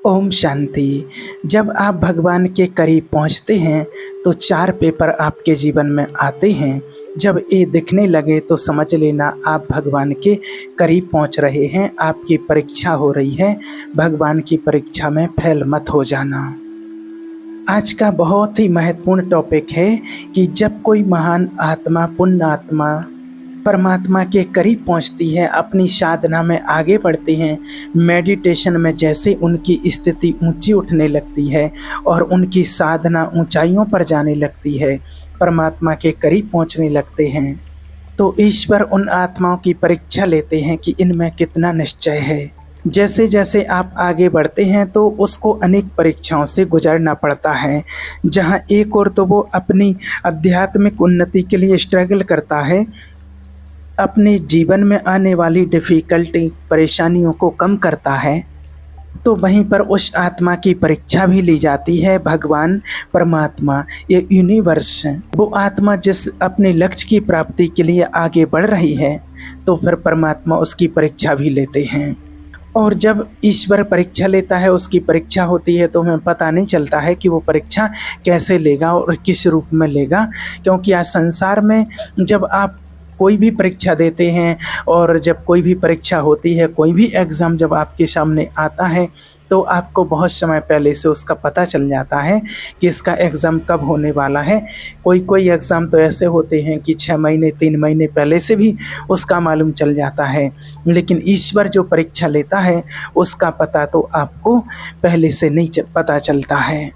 ओम शांति। जब आप भगवान के करीब पहुंचते हैं तो 4 पेपर आपके जीवन में आते हैं। जब ये दिखने लगे तो समझ लेना आप भगवान के करीब पहुंच रहे हैं, आपकी परीक्षा हो रही है। भगवान की परीक्षा में फेल मत हो जाना। आज का बहुत ही महत्वपूर्ण टॉपिक है कि जब कोई महान आत्मा, पुण्य आत्मा परमात्मा के करीब पहुंचती है, अपनी साधना में आगे बढ़ते हैं, मेडिटेशन में जैसे उनकी स्थिति ऊंची उठने लगती है और उनकी साधना ऊंचाइयों पर जाने लगती है, परमात्मा के करीब पहुंचने लगते हैं, तो ईश्वर उन आत्माओं की परीक्षा लेते हैं कि इनमें कितना निश्चय है। जैसे जैसे आप आगे बढ़ते हैं तो उसको अनेक परीक्षाओं से गुजरना पड़ता है। जहां एक और तो वो अपनी आध्यात्मिक उन्नति के लिए स्ट्रगल करता है, अपने जीवन में आने वाली डिफ़िकल्टी, परेशानियों को कम करता है, तो वहीं पर उस आत्मा की परीक्षा भी ली जाती है। भगवान, परमात्मा, ये यूनिवर्स, वो आत्मा जिस अपने लक्ष्य की प्राप्ति के लिए आगे बढ़ रही है, तो फिर परमात्मा उसकी परीक्षा भी लेते हैं। और जब ईश्वर परीक्षा लेता है, उसकी परीक्षा होती है, तो हमें पता नहीं चलता है कि वो परीक्षा कैसे लेगा और किस रूप में लेगा। क्योंकि आज संसार में जब आप कोई भी परीक्षा देते हैं और जब कोई भी परीक्षा होती है, कोई भी एग्ज़ाम जब आपके सामने आता है, तो आपको बहुत समय पहले से उसका पता चल जाता है कि इसका एग्ज़ाम कब होने वाला है। कोई एग्ज़ाम तो ऐसे होते हैं कि 6 महीने 3 महीने पहले से भी उसका मालूम चल जाता है, लेकिन ईश्वर जो परीक्षा लेता है उसका पता तो आपको पहले से नहीं पता चलता है।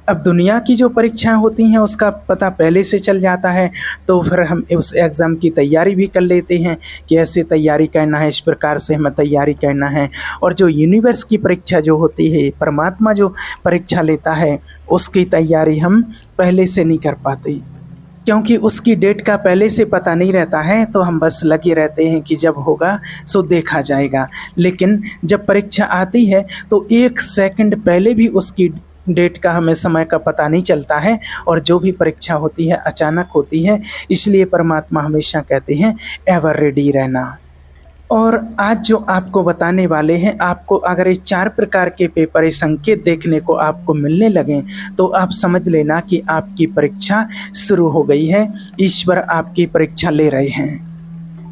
अब दुनिया की जो परीक्षाएं होती हैं उसका पता पहले से चल जाता है, तो फिर हम उस एग्ज़ाम की तैयारी भी कर लेते हैं कि ऐसे तैयारी करना है, इस प्रकार से हमें तैयारी करना है। और जो यूनिवर्स की परीक्षा जो होती है, परमात्मा जो परीक्षा लेता है, उसकी तैयारी हम पहले से नहीं कर पाते, क्योंकि उसकी डेट का पहले से पता नहीं रहता है। तो हम बस लगे रहते हैं कि जब होगा सो देखा जाएगा। लेकिन जब परीक्षा आती है तो 1 सेकंड पहले भी उसकी डेट का हमें समय का पता नहीं चलता है, और जो भी परीक्षा होती है अचानक होती है। इसलिए परमात्मा हमेशा कहते हैं एवर रेडी रहना। और आज जो आपको बताने वाले हैं, आपको अगर ये 4 प्रकार के पेपर, संकेत देखने को आपको मिलने लगें, तो आप समझ लेना कि आपकी परीक्षा शुरू हो गई है। ईश्वर आपकी परीक्षा ले रहे हैं।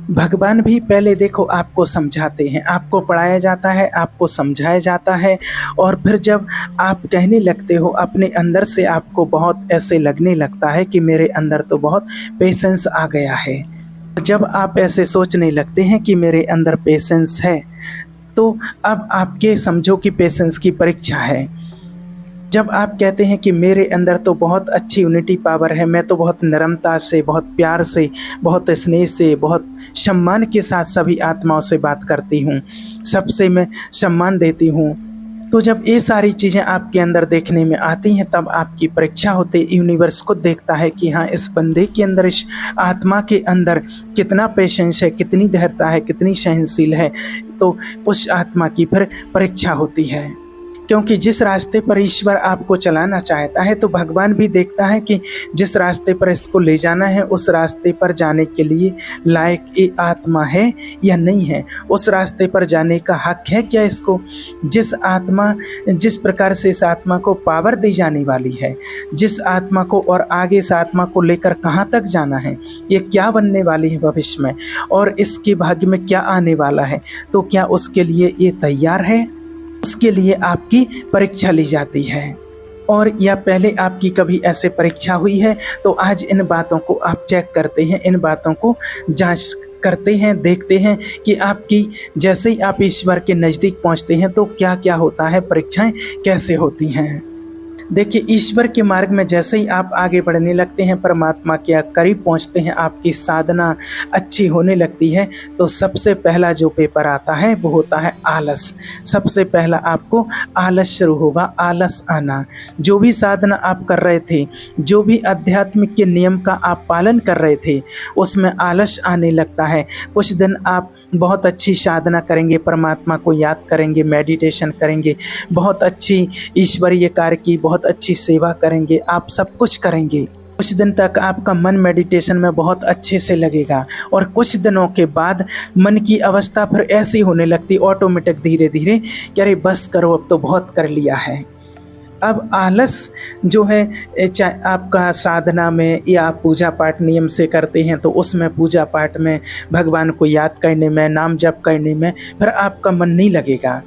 भगवान भी पहले देखो आपको समझाते हैं, आपको पढ़ाया जाता है, आपको समझाया जाता है, और फिर जब आप कहने लगते हो अपने अंदर से, आपको बहुत ऐसे लगने लगता है कि मेरे अंदर तो बहुत पेशेंस आ गया है। जब आप ऐसे सोचने लगते हैं कि मेरे अंदर पेशेंस है, तो अब आपके समझो कि पेशेंस की परीक्षा है। जब आप कहते हैं कि मेरे अंदर तो बहुत अच्छी यूनिटी पावर है, मैं तो बहुत नरमता से, बहुत प्यार से, बहुत स्नेह से, बहुत सम्मान के साथ सभी आत्माओं से बात करती हूँ, सबसे मैं सम्मान देती हूँ, तो जब ये सारी चीज़ें आपके अंदर देखने में आती हैं, तब आपकी परीक्षा होते यूनिवर्स को देखता है कि हाँ, इस बंदे के अंदर, इस आत्मा के अंदर कितना पेशेंस है, कितनी धैर्यता है, कितनी सहनशील है। तो उस आत्मा की फिर परीक्षा होती है, क्योंकि जिस रास्ते पर ईश्वर आपको चलाना चाहता है, तो भगवान भी देखता है कि जिस रास्ते पर इसको ले जाना है, उस रास्ते पर जाने के लिए लायक ये आत्मा है या नहीं है, उस रास्ते पर जाने का हक है क्या इसको। जिस प्रकार से इस आत्मा को पावर दी जाने वाली है, जिस आत्मा को और आगे इस आत्मा को लेकर कहाँ तक जाना है, ये क्या बनने वाली है भविष्य में, और इसके भाग्य में क्या आने वाला है, तो क्या उसके लिए ये तैयार है, उसके लिए आपकी परीक्षा ली जाती है। और या पहले आपकी कभी ऐसे परीक्षा हुई है, तो आज इन बातों को आप चेक करते हैं, इन बातों को जांच करते हैं, देखते हैं कि आपकी जैसे ही आप ईश्वर के नज़दीक पहुंचते हैं तो क्या क्या होता है, परीक्षाएं कैसे होती हैं। देखिए, ईश्वर के मार्ग में जैसे ही आप आगे बढ़ने लगते हैं, परमात्मा के करीब पहुंचते हैं, आपकी साधना अच्छी होने लगती है, तो सबसे पहला जो पेपर आता है वो होता है आलस। सबसे पहला आपको आलस शुरू होगा, आलस आना। जो भी साधना आप कर रहे थे, जो भी आध्यात्मिक के नियम का आप पालन कर रहे थे, उसमें आलस आने लगता है। कुछ दिन आप बहुत अच्छी साधना करेंगे, परमात्मा को याद करेंगे, मेडिटेशन करेंगे, बहुत अच्छी ईश्वरीय कार्य की बहुत अच्छी सेवा करेंगे, आप सब कुछ करेंगे। कुछ दिन तक आपका मन मेडिटेशन में बहुत अच्छे से लगेगा और कुछ दिनों के बाद मन की अवस्था फिर ऐसी होने लगती ऑटोमेटिक धीरे धीरे कि अरे बस करो, अब तो बहुत कर लिया है। अब आलस जो है, चाहे आपका साधना में या आप पूजा पाठ नियम से करते हैं तो उसमें पूजा पाठ में भगवान को याद करने में, नाम जप करने में फिर आपका मन नहीं लगेगा।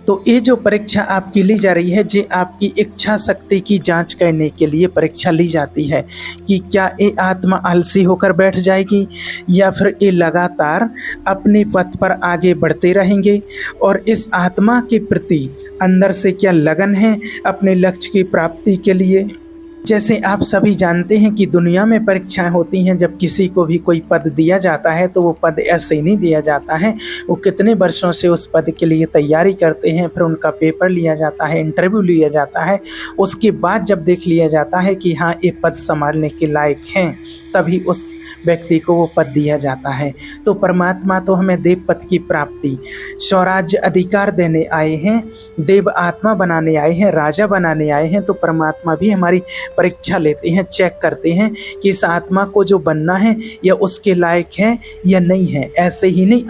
तो ये जो परीक्षा आपकी ली जा रही है, ये आपकी इच्छा शक्ति की जांच करने के लिए परीक्षा ली जाती है कि क्या ये आत्मा आलसी होकर बैठ जाएगी या फिर ये लगातार अपने पथ पर आगे बढ़ते रहेंगे और इस आत्मा के प्रति अंदर से क्या लगन है अपने लक्ष्य की प्राप्ति के लिए। जैसे आप सभी जानते हैं कि दुनिया में परीक्षाएं होती हैं। जब किसी को भी कोई पद दिया जाता है तो वो पद ऐसे ही नहीं दिया जाता है, वो कितने वर्षों से उस पद के लिए तैयारी करते हैं, फिर उनका पेपर लिया जाता है, इंटरव्यू लिया जाता है, उसके बाद जब देख लिया जाता है कि हाँ ये पद संभालने के लायक हैं, तभी उस व्यक्ति को वो पद दिया जाता है। तो परमात्मा तो हमें देव पद की प्राप्ति, स्वराज्य अधिकार देने आए हैं, देव आत्मा बनाने आए हैं, राजा बनाने आए हैं। तो परमात्मा भी हमारी परीक्षा लेते हैं, चेक करते हैं कि इस आत्मा को जो बनना है या उसके लायक है या नहीं है। ऐसे ही नहीं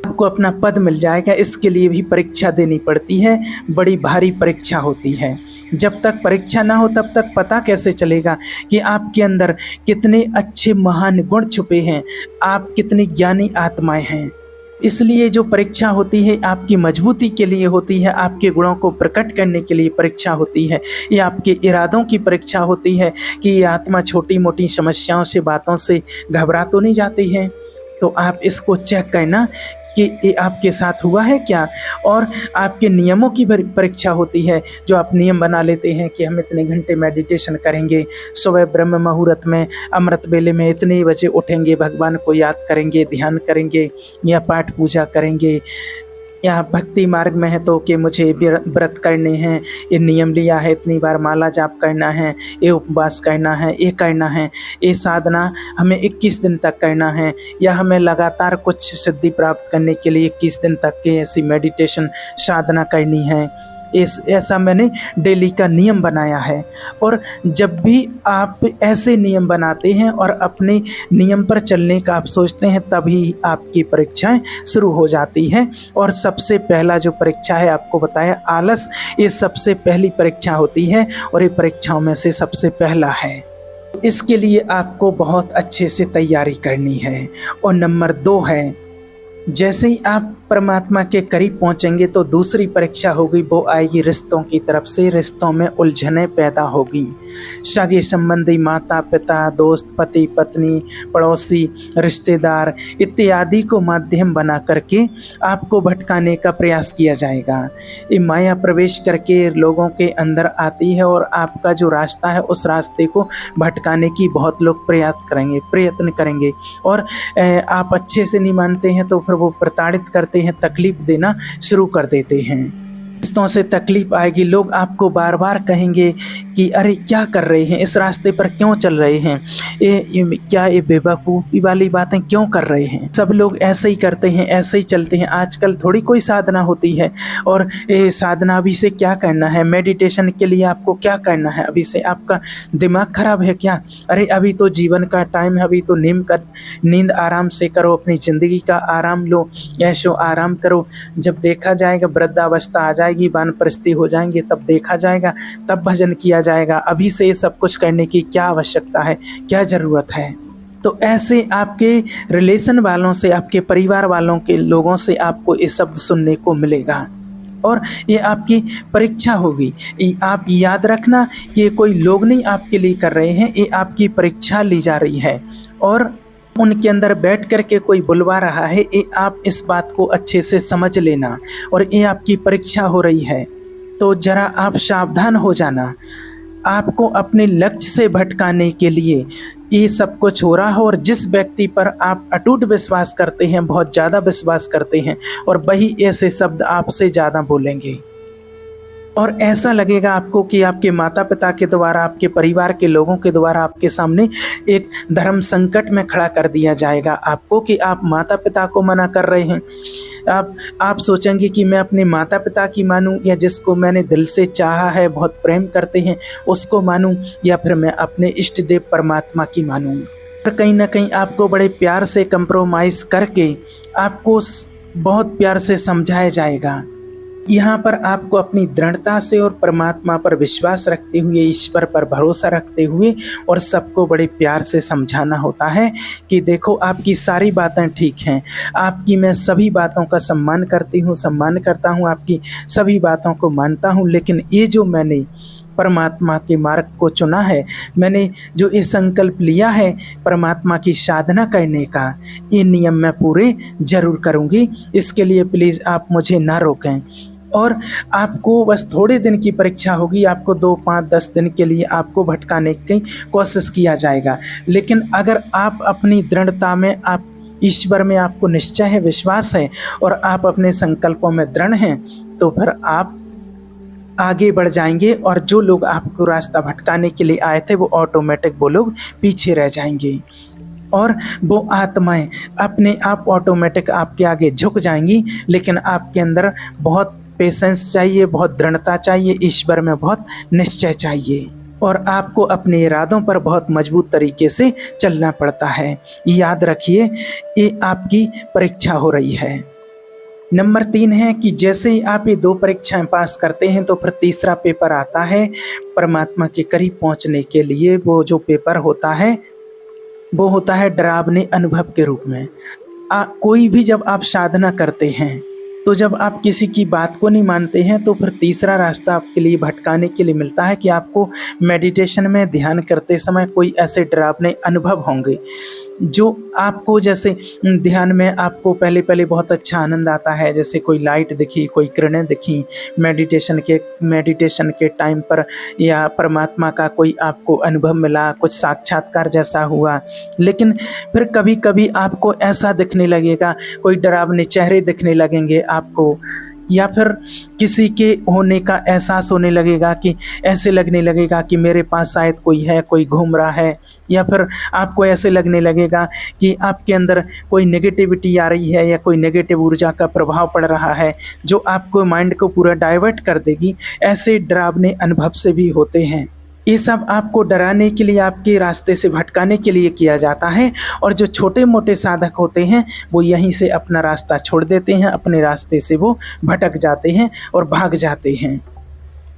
आपको अपना पद मिल जाएगा, इसके लिए भी परीक्षा देनी पड़ती है, बड़ी भारी परीक्षा होती है। जब तक परीक्षा ना हो तब तक पता कैसे चलेगा कि आपके अंदर कितने अच्छे महान गुण छुपे हैं, आप कितनी ज्ञानी आत्माएं हैं। इसलिए जो परीक्षा होती है आपकी मजबूती के लिए होती है, आपके गुणों को प्रकट करने के लिए परीक्षा होती है। ये आपके इरादों की परीक्षा होती है कि ये आत्मा छोटी मोटी समस्याओं से, बातों से घबरा तो नहीं जाती है। तो आप इसको चेक करना कि ये आपके साथ हुआ है क्या। और आपके नियमों की परीक्षा होती है, जो आप नियम बना लेते हैं कि हम इतने घंटे मेडिटेशन करेंगे, सुबह ब्रह्म मुहूर्त में, अमृत वेले में इतने बजे उठेंगे, भगवान को याद करेंगे, ध्यान करेंगे या पाठ पूजा करेंगे, या भक्ति मार्ग में है तो कि मुझे व्रत करने हैं, ये नियम लिया है, इतनी बार माला जाप करना है, ये उपवास करना है, ये करना है, ये साधना हमें 21 दिन तक करना है, या हमें लगातार कुछ सिद्धि प्राप्त करने के लिए 21 दिन तक की ऐसी मेडिटेशन साधना करनी है। ऐसा मैंने डेली का नियम बनाया है। और जब भी आप ऐसे नियम बनाते हैं और अपने नियम पर चलने का आप सोचते हैं, तभी आपकी परीक्षाएं शुरू हो जाती हैं। और सबसे पहला जो परीक्षा है, आपको बताया आलस, ये सबसे पहली परीक्षा होती है और ये परीक्षाओं में से सबसे पहला है। इसके लिए आपको बहुत अच्छे से तैयारी करनी है। और नंबर 2 है, जैसे ही आप परमात्मा के करीब पहुंचेंगे तो दूसरी परीक्षा होगी, वो आएगी रिश्तों की तरफ से। रिश्तों में उलझनें पैदा होगी, सगे संबंधी, माता पिता, दोस्त, पति पत्नी, पड़ोसी, रिश्तेदार इत्यादि को माध्यम बना करके आपको भटकाने का प्रयास किया जाएगा। ये माया प्रवेश करके लोगों के अंदर आती है और आपका जो रास्ता है उस रास्ते को भटकाने की बहुत लोग प्रयत्न करेंगे। और आप अच्छे से नहीं मानते हैं तो फिर वो प्रताड़ित करते हैं, तकलीफ देना शुरू कर देते हैं। रिश्तों से तकलीफ आएगी, लोग आपको बार बार कहेंगे कि अरे क्या कर रहे हैं, इस रास्ते पर क्यों चल रहे हैं, ये बेवकूफ़ी वाली बातें क्यों कर रहे हैं। सब लोग ऐसे ही करते हैं, ऐसे ही चलते हैं। आजकल थोड़ी कोई साधना होती है, और ये साधना अभी से क्या करना है, मेडिटेशन के लिए आपको क्या करना है, अभी से आपका दिमाग खराब है क्या। अरे अभी तो जीवन का टाइम है, अभी तो नींद आराम से करो, अपनी ज़िंदगी का आराम लो, ऐशो आराम करो। जब देखा जाएगा वृद्धावस्था आ जाएगी, वानप्रस्थी हो जाएंगे, तब देखा जाएगा, तब भजन किया जाएगा। अभी से ये सब कुछ करने की क्या आवश्यकता है, क्या ज़रूरत है। तो ऐसे आपके रिलेशन वालों से, आपके परिवार वालों के लोगों से आपको ये शब्द सुनने को मिलेगा और ये आपकी परीक्षा होगी। आप याद रखना कि ये कोई लोग नहीं आपके लिए कर रहे हैं, ये आपकी परीक्षा ली जा रही है और उनके अंदर बैठ कर के कोई बुलवा रहा है। ये आप इस बात को अच्छे से समझ लेना, और ये आपकी परीक्षा हो रही है तो ज़रा आप सावधान हो जाना। आपको अपने लक्ष्य से भटकाने के लिए ये सब कुछ हो रहा है, और जिस व्यक्ति पर आप अटूट विश्वास करते हैं, बहुत ज़्यादा विश्वास करते हैं, और वही ऐसे शब्द आपसे ज़्यादा बोलेंगे। और ऐसा लगेगा आपको कि आपके माता-पिता के द्वारा, आपके परिवार के लोगों के द्वारा आपके सामने एक धर्म संकट में खड़ा कर दिया जाएगा आपको कि आप माता-पिता को मना कर रहे हैं। आप सोचेंगे कि मैं अपने माता-पिता की मानूँ या जिसको मैंने दिल से चाहा है, बहुत प्रेम करते हैं, उसको मानूँ या फिर मैं अपने इष्ट देव परमात्मा की मानूँ। पर कहीं न कहीं आपको बड़े प्यार से कंप्रोमाइज़ करके आपको बहुत प्यार से समझाया जाएगा। यहाँ पर आपको अपनी दृढ़ता से और परमात्मा पर विश्वास रखते हुए, ईश्वर पर भरोसा रखते हुए और सबको बड़े प्यार से समझाना होता है कि देखो आपकी सारी बातें ठीक हैं, आपकी मैं सभी बातों का सम्मान करता हूँ, आपकी सभी बातों को मानता हूँ, लेकिन ये जो मैंने परमात्मा के मार्ग को चुना है, मैंने जो ये संकल्प लिया है परमात्मा की साधना करने का, ये नियम मैं पूरे ज़रूर करूँगी। इसके लिए प्लीज़ आप मुझे ना रोकें। और आपको बस थोड़े दिन की परीक्षा होगी, आपको 2, 5, 10 दिन के लिए आपको भटकाने की कोशिश किया जाएगा। लेकिन अगर आप अपनी दृढ़ता में, आप ईश्वर में आपको निश्चय है, विश्वास है और आप अपने संकल्पों में दृढ़ हैं, तो फिर आप आगे बढ़ जाएंगे और जो लोग आपको रास्ता भटकाने के लिए आए थे वो ऑटोमेटिक वो लोग पीछे रह जाएंगे और वो आत्माएं अपने आप ऑटोमेटिक आपके आगे झुक जाएंगी। लेकिन आपके अंदर बहुत पेशेंस चाहिए, बहुत दृढ़ता चाहिए, ईश्वर में बहुत निश्चय चाहिए और आपको अपने इरादों पर बहुत मजबूत तरीके से चलना पड़ता है। याद रखिए, ये आपकी परीक्षा हो रही है। नंबर 3 है कि जैसे ही आप ये 2 परीक्षाएं पास करते हैं तो फिर तीसरा पेपर आता है परमात्मा के करीब पहुंचने के लिए। वो जो पेपर होता है वो होता है डरावने अनुभव के रूप में। कोई भी जब आप साधना करते हैं तो जब आप किसी की बात को नहीं मानते हैं तो फिर तीसरा रास्ता आपके लिए भटकाने के लिए मिलता है कि आपको मेडिटेशन में ध्यान करते समय कोई ऐसे डरावने अनुभव होंगे जो आपको, जैसे ध्यान में आपको पहले पहले बहुत अच्छा आनंद आता है, जैसे कोई लाइट दिखी, कोई किरणें दिखी मेडिटेशन के टाइम पर, या परमात्मा का कोई आपको अनुभव मिला, कुछ साक्षात्कार जैसा हुआ। लेकिन फिर कभी कभी आपको ऐसा दिखने लगेगा, कोई डरावने चेहरे दिखने लगेंगे आपको, या फिर किसी के होने का एहसास होने लगेगा कि ऐसे लगने लगेगा कि मेरे पास शायद कोई है, कोई घूम रहा है, या फिर आपको ऐसे लगने लगेगा कि आपके अंदर कोई नेगेटिविटी आ रही है या कोई नेगेटिव ऊर्जा का प्रभाव पड़ रहा है जो आपको माइंड को पूरा डाइवर्ट कर देगी। ऐसे डरावने अनुभव से भी होते हैं। ये सब आपको डराने के लिए, आपके रास्ते से भटकाने के लिए किया जाता है और जो छोटे मोटे साधक होते हैं वो यहीं से अपना रास्ता छोड़ देते हैं, अपने रास्ते से वो भटक जाते हैं और भाग जाते हैं।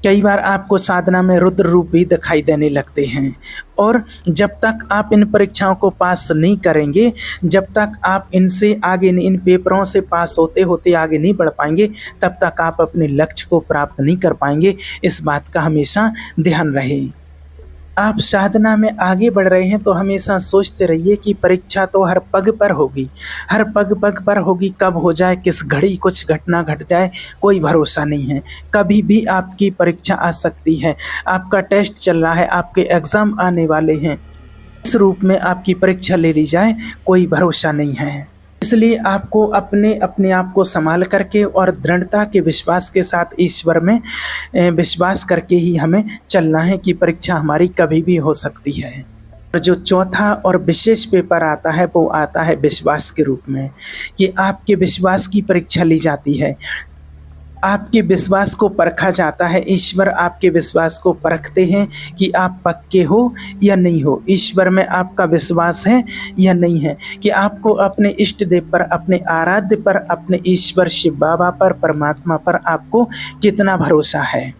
कई बार आपको साधना में रुद्र रूप भी दिखाई देने लगते हैं और जब तक आप इन परीक्षाओं को पास नहीं करेंगे, जब तक आप इनसे आगे नहीं, इन पेपरों से पास होते होते आगे नहीं बढ़ पाएंगे, तब तक आप अपने लक्ष्य को प्राप्त नहीं कर पाएंगे। इस बात का हमेशा ध्यान रहे। आप साधना में आगे बढ़ रहे हैं तो हमेशा सोचते रहिए कि परीक्षा तो हर पग पर होगी, हर पग पग पर होगी। कब हो जाए, किस घड़ी कुछ घटना घट जाए, कोई भरोसा नहीं है। कभी भी आपकी परीक्षा आ सकती है। आपका टेस्ट चल रहा है, आपके एग्ज़ाम आने वाले हैं, इस रूप में आपकी परीक्षा ले ली जाए, कोई भरोसा नहीं है। इसलिए आपको अपने आप को संभाल करके और दृढ़ता के विश्वास के साथ ईश्वर में विश्वास करके ही हमें चलना है कि परीक्षा हमारी कभी भी हो सकती है। और जो चौथा और विशेष पेपर आता है वो आता है विश्वास के रूप में, कि आपके विश्वास की परीक्षा ली जाती है, आपके विश्वास को परखा जाता है। ईश्वर आपके विश्वास को परखते हैं कि आप पक्के हो या नहीं हो, ईश्वर में आपका विश्वास है या नहीं है, कि आपको अपने इष्ट देव पर, अपने आराध्य पर, अपने ईश्वर शिव बाबा पर, परमात्मा पर आपको कितना भरोसा है।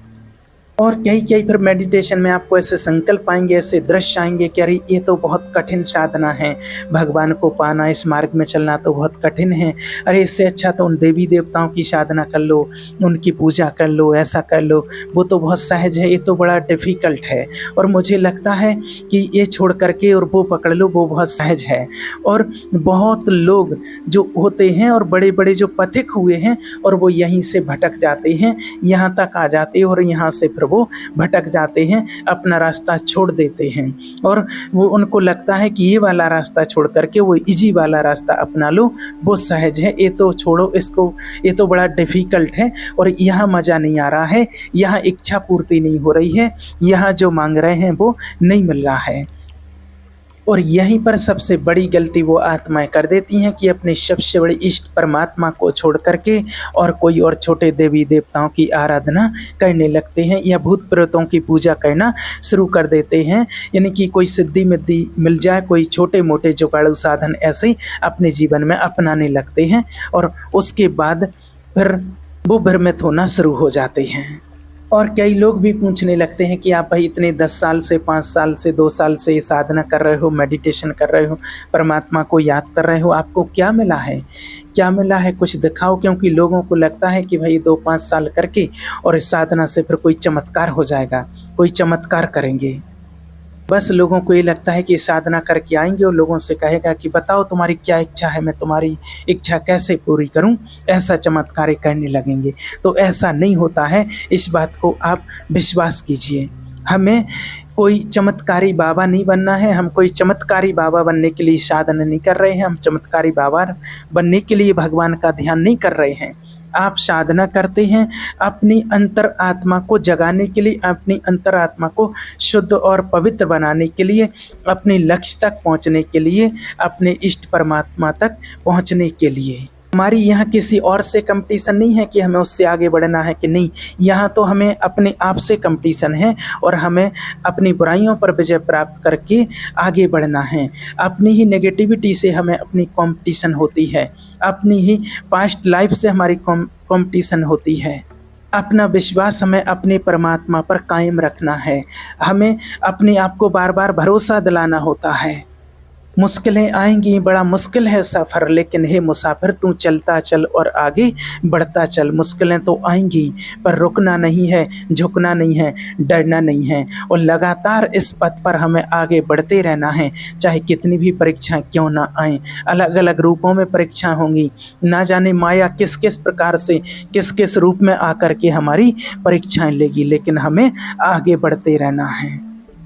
और कई फिर मेडिटेशन में आपको ऐसे संकल्प आएंगे, ऐसे दृश्य आएंगे कि अरे ये तो बहुत कठिन साधना है, भगवान को पाना, इस मार्ग में चलना तो बहुत कठिन है। अरे इससे अच्छा तो उन देवी देवताओं की साधना कर लो, उनकी पूजा कर लो, ऐसा कर लो, वो तो बहुत सहज है, ये तो बड़ा डिफ़िकल्ट है। और मुझे लगता है कि ये छोड़ करके और वो पकड़ लो, वो बहुत सहज है। और बहुत लोग जो होते हैं और बड़े बड़े जो पथिक हुए हैं और वो यहीं से भटक जाते हैं, यहाँ तक आ जाते हैं और यहाँ से फिर वो भटक जाते हैं, अपना रास्ता छोड़ देते हैं और वो उनको लगता है कि ये वाला रास्ता छोड़ करके वो इजी वाला रास्ता अपना लो, वो सहज है, ये तो छोड़ो इसको, ये तो बड़ा डिफ़िकल्ट है और यहाँ मज़ा नहीं आ रहा है, यहाँ इच्छा पूर्ति नहीं हो रही है, यहाँ जो मांग रहे हैं वो नहीं मिल रहा है। और यहीं पर सबसे बड़ी गलती वो आत्माएं कर देती हैं कि अपने सबसे बड़े इष्ट परमात्मा को छोड़ करके और कोई और छोटे देवी देवताओं की आराधना करने लगते हैं या भूत प्रेतों की पूजा करना शुरू कर देते हैं। यानी कि कोई सिद्धि मिद्धि मिल जाए, कोई छोटे मोटे जुगाड़ू साधन ऐसे अपने जीवन में अपनाने लगते हैं और उसके बाद फिर वो भ्रमित होना शुरू हो जाते हैं। और कई लोग भी पूछने लगते हैं कि आप भाई इतने 10 साल से, 5 साल से, 2 साल से साधना कर रहे हो, मेडिटेशन कर रहे हो, परमात्मा को याद कर रहे हो, आपको क्या मिला है? क्या मिला है? कुछ दिखाओ। क्योंकि लोगों को लगता है कि भाई 2-5 साल करके और इस साधना से फिर कोई चमत्कार हो जाएगा, कोई चमत्कार करेंगे। बस लोगों को ये लगता है कि साधना करके आएंगे और लोगों से कहेगा कि बताओ तुम्हारी क्या इच्छा है, मैं तुम्हारी इच्छा कैसे पूरी करूं, ऐसा चमत्कार करने लगेंगे। तो ऐसा नहीं होता है, इस बात को आप विश्वास कीजिए। हमें कोई चमत्कारी बाबा नहीं बनना है, हम कोई चमत्कारी बाबा बनने के लिए साधना नहीं कर रहे हैं, हम चमत्कारी बाबा बनने के लिए भगवान का ध्यान नहीं कर रहे हैं। आप साधना करते हैं अपनी अंतर आत्मा को जगाने के लिए, अपनी अंतर आत्मा को शुद्ध और पवित्र बनाने के लिए, अपने लक्ष्य तक पहुंचने के लिए, अपने इष्ट परमात्मा तक पहुंचने के लिए। हमारी यहाँ किसी और से कंपटीशन नहीं है कि हमें उससे आगे बढ़ना है कि नहीं, यहाँ तो हमें अपने आप से कंपटीशन है और हमें अपनी बुराइयों पर विजय प्राप्त करके आगे बढ़ना है। अपनी ही नेगेटिविटी से हमें अपनी कंपटीशन होती है, अपनी ही पास्ट लाइफ से हमारी कंपटीशन होती है। अपना विश्वास हमें अपने परमात्मा पर कायम रखना है, हमें अपने आप को बार बार भरोसा दिलाना होता है। मुश्किलें आएंगी, बड़ा मुश्किल है सफ़र, लेकिन हे मुसाफिर तू चलता चल और आगे बढ़ता चल। मुश्किलें तो आएंगी पर रुकना नहीं है, झुकना नहीं है, डरना नहीं है और लगातार इस पथ पर हमें आगे बढ़ते रहना है। चाहे कितनी भी परीक्षाएं क्यों ना आएं, अलग अलग रूपों में परीक्षा होंगी, ना जाने माया किस किस प्रकार से, किस किस रूप में आकर के हमारी परीक्षाएं लेगी, लेकिन हमें आगे बढ़ते रहना है।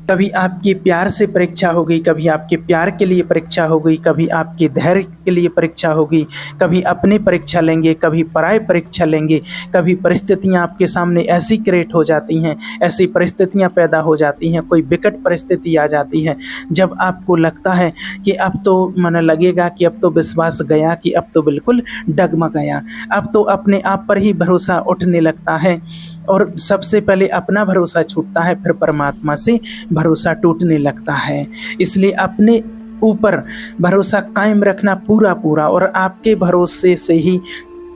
कभी आपके प्यार से परीक्षा होगी, कभी आपके प्यार के लिए परीक्षा होगी, कभी आपके धैर्य के लिए परीक्षा होगी, कभी अपनी परीक्षा लेंगे, कभी पराय परीक्षा लेंगे। कभी परिस्थितियां आपके सामने ऐसी क्रिएट हो जाती हैं, ऐसी परिस्थितियां पैदा हो जाती हैं, कोई विकट परिस्थिति आ जाती है जब आपको लगता है कि अब तो मन लगेगा कि अब तो विश्वास गया, कि अब तो बिल्कुल डगमग गया, अब तो अपने आप पर ही भरोसा उठने लगता है और सबसे पहले अपना भरोसा छूटता है, फिर परमात्मा से भरोसा टूटने लगता है। इसलिए अपने ऊपर भरोसा कायम रखना पूरा पूरा, और आपके भरोसे से ही,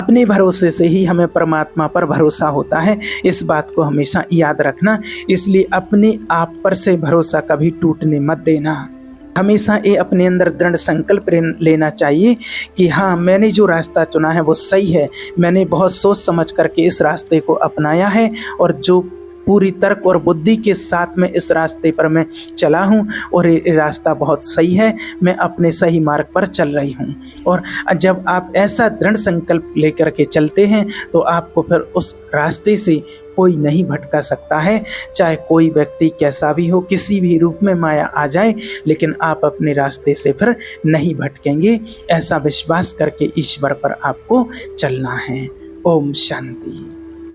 अपने भरोसे से ही हमें परमात्मा पर भरोसा होता है। इस बात को हमेशा याद रखना। इसलिए अपने आप पर से भरोसा कभी टूटने मत देना। हमेशा ये अपने अंदर दृढ़ संकल्प लेना चाहिए कि हाँ, मैंने जो रास्ता चुना है वो सही है, मैंने बहुत सोच समझ करके इस रास्ते को अपनाया है और जो पूरी तर्क और बुद्धि के साथ में इस रास्ते पर मैं चला हूँ और ये रास्ता बहुत सही है, मैं अपने सही मार्ग पर चल रही हूँ। और जब आप ऐसा दृढ़ संकल्प लेकर के चलते हैं तो आपको फिर उस रास्ते से कोई नहीं भटका सकता है। चाहे कोई व्यक्ति कैसा भी हो, किसी भी रूप में माया आ जाए, लेकिन आप अपने रास्ते से फिर नहीं भटकेंगे। ऐसा विश्वास करके ईश्वर पर आपको चलना है। ओम शांति।